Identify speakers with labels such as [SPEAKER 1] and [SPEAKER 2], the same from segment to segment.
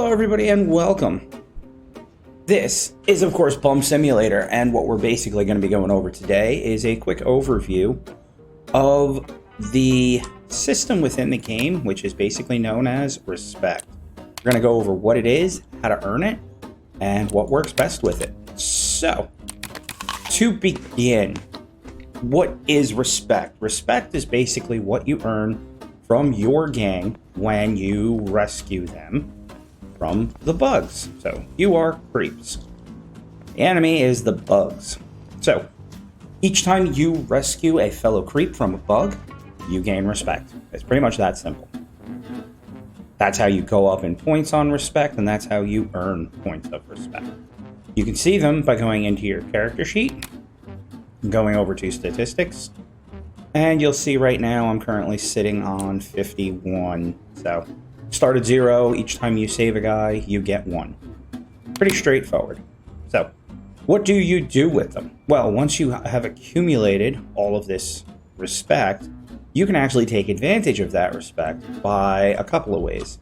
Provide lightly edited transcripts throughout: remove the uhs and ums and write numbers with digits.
[SPEAKER 1] Hello everybody and welcome. This is of course Bum Simulator, and what we're basically going to be going over today is a quick overview of the system within the game, which is basically known as respect. We're going to go over what it is, how to earn it, and what works best with it. So, to begin, what is respect? Respect is basically what you earn from your gang when you rescue them from the bugs. So you are creeps. The enemy is the bugs. So each time you rescue a fellow creep from a bug, you gain respect. It's pretty much that simple. That's how you go up in points on respect, and that's how you earn points of respect. You can see them by going into your character sheet, going over to statistics, and you'll see right now I'm currently sitting on 51. So start at 0. Each time you save a guy, you get 1. Pretty straightforward. So what do you do with them? Well, once you have accumulated all of this respect, you can actually take advantage of that respect by a couple of ways.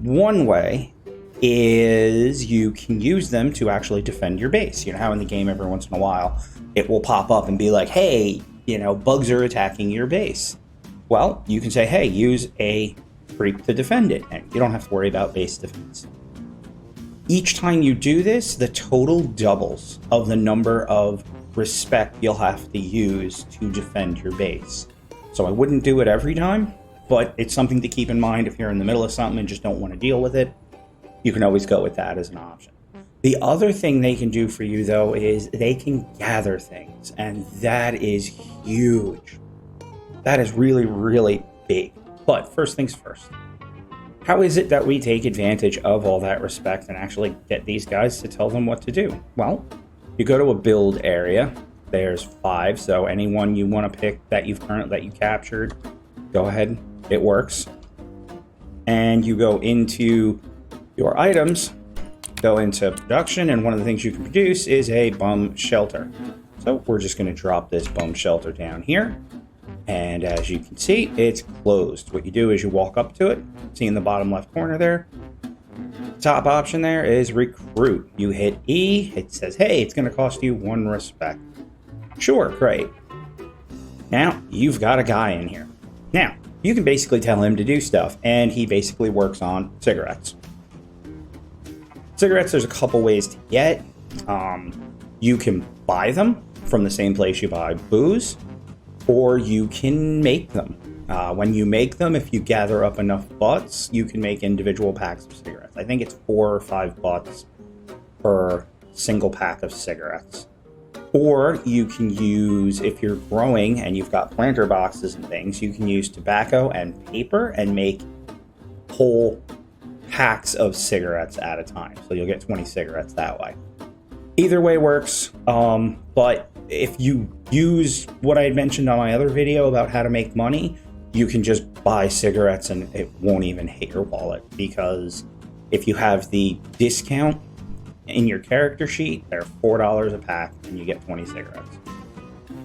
[SPEAKER 1] One way is you can use them to actually defend your base. You know how in the game every once in a while it will pop up and be like, hey, bugs are attacking your base. Well, you can say, hey, use a creep to defend it, and you don't have to worry about base defense. Each time you do this, the total doubles of the number of respect you'll have to use to defend your base. So I wouldn't do it every time, but it's something to keep in mind if you're in the middle of something and just don't want to deal with it. You can always go with that as an option. The other thing they can do for you, though, is they can gather things, and that is huge. That is really, really big. But first things first. How is it that we take advantage of all that respect and actually get these guys to tell them what to do? Well, you go to a build area. There's 5, so anyone you want to pick that you captured, go ahead. It works. And you go into your items, go into production, and one of the things you can produce is a bum shelter. So we're just going to drop this bum shelter down here. And as you can see, it's closed. What you do is you walk up to it, see in the bottom left corner there. Top option there is recruit. You hit E, it says, hey, it's going to cost you 1 respect. Sure, great. Now, you've got a guy in here. Now, you can basically tell him to do stuff, and he basically works on cigarettes. Cigarettes, there's a couple ways to get. You can buy them from the same place you buy booze, or you can make them. When you make them, if you gather up enough butts, you can make individual packs of cigarettes. I think it's 4 or 5 butts per single pack of cigarettes. Or you can use, if you're growing and you've got planter boxes and things, you can use tobacco and paper and make whole packs of cigarettes at a time. So you'll get 20 cigarettes that way. Either way works, but if you use what I had mentioned on my other video about how to make money, you can just buy cigarettes and it won't even hit your wallet, because if you have the discount in your character sheet, they're $4 a pack and you get 20 cigarettes.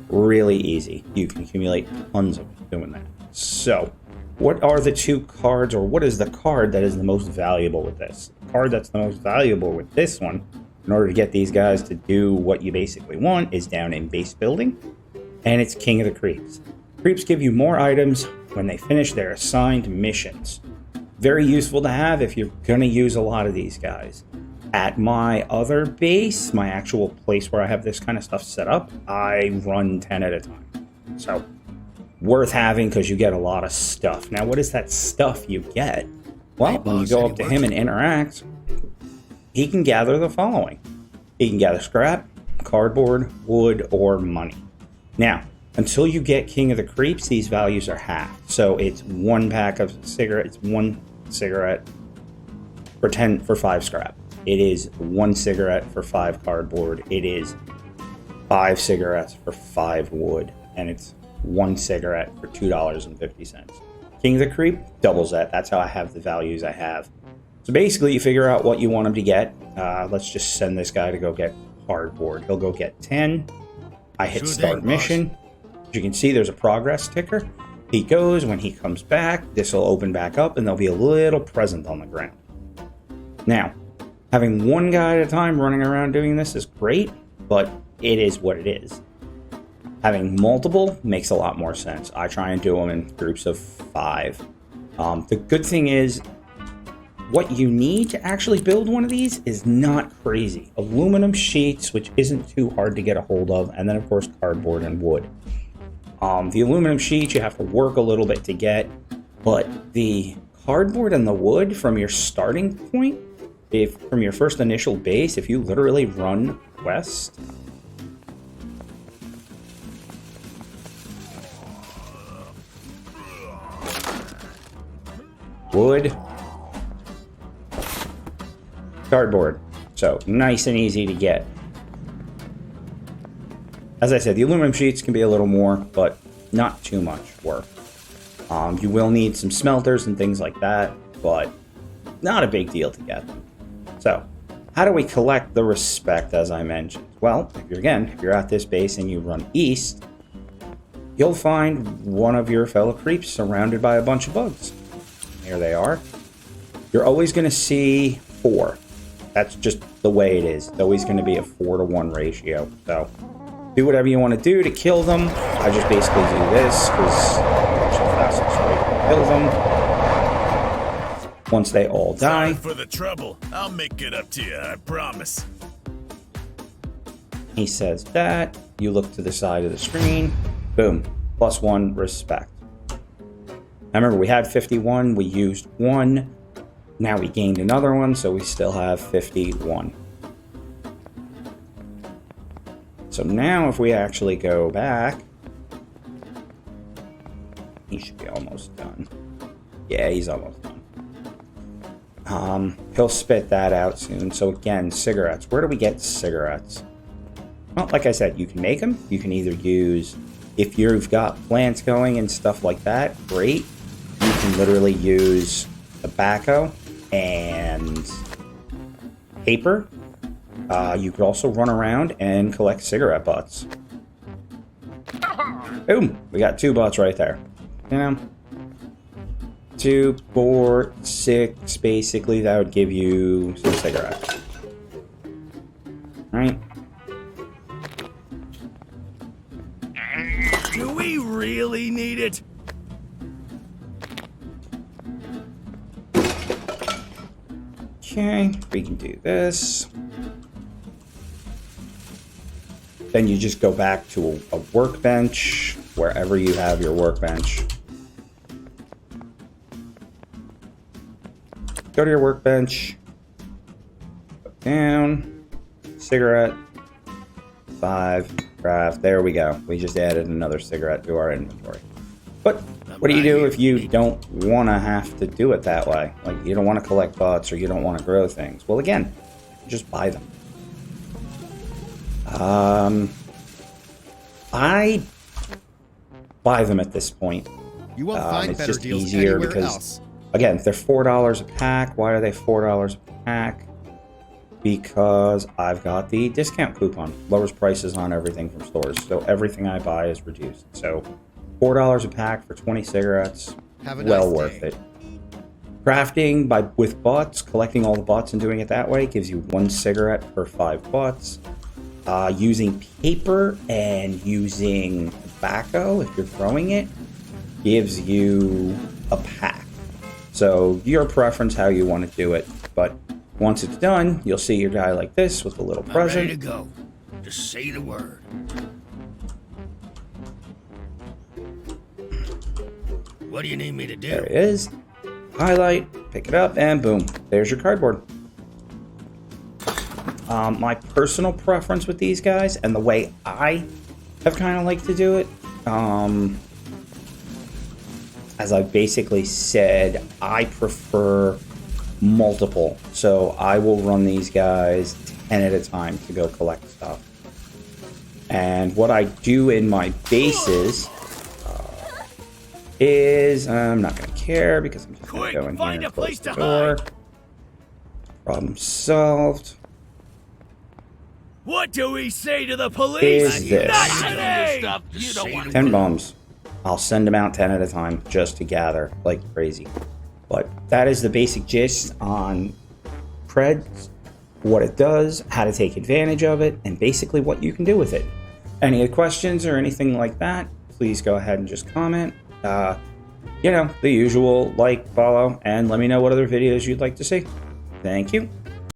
[SPEAKER 1] Really easy. You can accumulate tons of doing that. So what are the 2 cards, or what is the card that is the most valuable with this? The card that's the most valuable with this one, in order to get these guys to do what you basically want, is down in base building, and it's King of the Creeps. Creeps give you more items when they finish their assigned missions. Very useful to have if you're going to use a lot of these guys. At my other base, my actual place where I have this kind of stuff set up, I run 10 at a time. So worth having, because you get a lot of stuff. Now, what is that stuff you get? Well, when you go up to him and interact, he can gather the following. He can gather scrap, cardboard, wood, or money. Now, until you get King of the Creeps, these values are halved. So it's 1 pack of cigarettes, 1 cigarette for 5 scrap. It is 1 cigarette for 5 cardboard. It is 5 cigarettes for 5 wood. And it's 1 cigarette for $2.50. King of the Creep doubles that. That's how I have the values I have. So basically, you figure out what you want him to get. Let's just send this guy to go get cardboard. He'll go get 10. I hit start mission. As you can see, there's a progress ticker. He goes. When he comes back, this will open back up, and there'll be a little present on the ground. Now, having one guy at a time running around doing this is great, but it is what it is. Having multiple makes a lot more sense. I try and do them in groups of 5. The good thing is, what you need to actually build one of these is not crazy. Aluminum sheets, which isn't too hard to get a hold of, and then of course cardboard and wood. The aluminum sheets you have to work a little bit to get, but the cardboard and the wood from your starting point, from your first initial base, if you literally run west, wood, cardboard. So nice and easy to get. As I said, the aluminum sheets can be a little more, but not too much work. You will need some smelters and things like that, but not a big deal to get them. So, how do we collect the respect, as I mentioned? Well, if you're at this base and you run east, you'll find one of your fellow creeps surrounded by a bunch of bugs. Here they are. You're always going to see 4. That's just the way it is. It's always going to be a 4-to-1 ratio. So, do whatever you want to do to kill them. I just basically do this because it's the fastest way to kill them. Once they all die.
[SPEAKER 2] Sorry for the trouble. I'll make it up to you, I promise.
[SPEAKER 1] He says that. You look to the side of the screen. Boom. +1 respect. Now remember, we had 51. We used 1. Now we gained another one, so we still have 51. So now if we actually go back, he should be almost done. Yeah, he's almost done. He'll spit that out soon. So again, cigarettes. Where do we get cigarettes? Well, like I said, you can make them. You can either use, if you've got plants going and stuff like that, great. You can literally use tobacco and paper. You could also run around and collect cigarette butts. Boom! We got 2 butts right there. You know? 2, 4, 6, basically, that would give you some cigarettes. Right?
[SPEAKER 2] Do we really need it?
[SPEAKER 1] Okay, we can do this. Then you just go back to a workbench, wherever you have your workbench. Go to your workbench. Put down. Cigarette. 5. Craft. There we go. We just added another cigarette to our inventory. But what do you do if you don't want to have to do it that way? Like, you don't want to collect butts or you don't want to grow things. Well, again, just buy them. I buy them at this point.
[SPEAKER 3] You won't find
[SPEAKER 1] It's
[SPEAKER 3] better
[SPEAKER 1] just
[SPEAKER 3] deals
[SPEAKER 1] easier
[SPEAKER 3] anywhere
[SPEAKER 1] because,
[SPEAKER 3] else.
[SPEAKER 1] again, they're $4 a pack. Why are they $4 a pack? Because I've got the discount coupon. Lowers prices on everything from stores. So everything I buy is reduced. So $4 a pack for 20 cigarettes.
[SPEAKER 3] Have a nice
[SPEAKER 1] Well
[SPEAKER 3] day.
[SPEAKER 1] worth it. Crafting with butts, collecting all the butts and doing it that way gives you 1 cigarette per 5 butts. Using paper and using tobacco, if you're growing it, gives you a pack. So your preference how you want to do it. But once it's done, you'll see your guy like this with a little
[SPEAKER 2] I'm ready to
[SPEAKER 1] present.
[SPEAKER 2] go. Just say the word. What do you need me to do?
[SPEAKER 1] There it is. Highlight, pick it up, and boom. There's your cardboard. My personal preference with these guys, and the way I have kind of liked to do it, as I basically said, I prefer multiple. So I will run these guys 10 at a time to go collect stuff. And what I do in my bases is, I'm not going to care because I'm just going to
[SPEAKER 2] Quick,
[SPEAKER 1] go in
[SPEAKER 2] find
[SPEAKER 1] here
[SPEAKER 2] a
[SPEAKER 1] and close
[SPEAKER 2] place
[SPEAKER 1] the
[SPEAKER 2] to
[SPEAKER 1] door.
[SPEAKER 2] hide.
[SPEAKER 1] Problem solved.
[SPEAKER 2] What do we say to the police?
[SPEAKER 1] Is this?
[SPEAKER 2] Not today! You don't want
[SPEAKER 1] 10 bombs. I'll send them out 10 at a time just to gather like crazy. But that is the basic gist on creds, what it does, how to take advantage of it, and basically what you can do with it. Any questions or anything like that, please go ahead and just comment. You know, the usual, like, follow, and let me know what other videos you'd like to see. Thank you.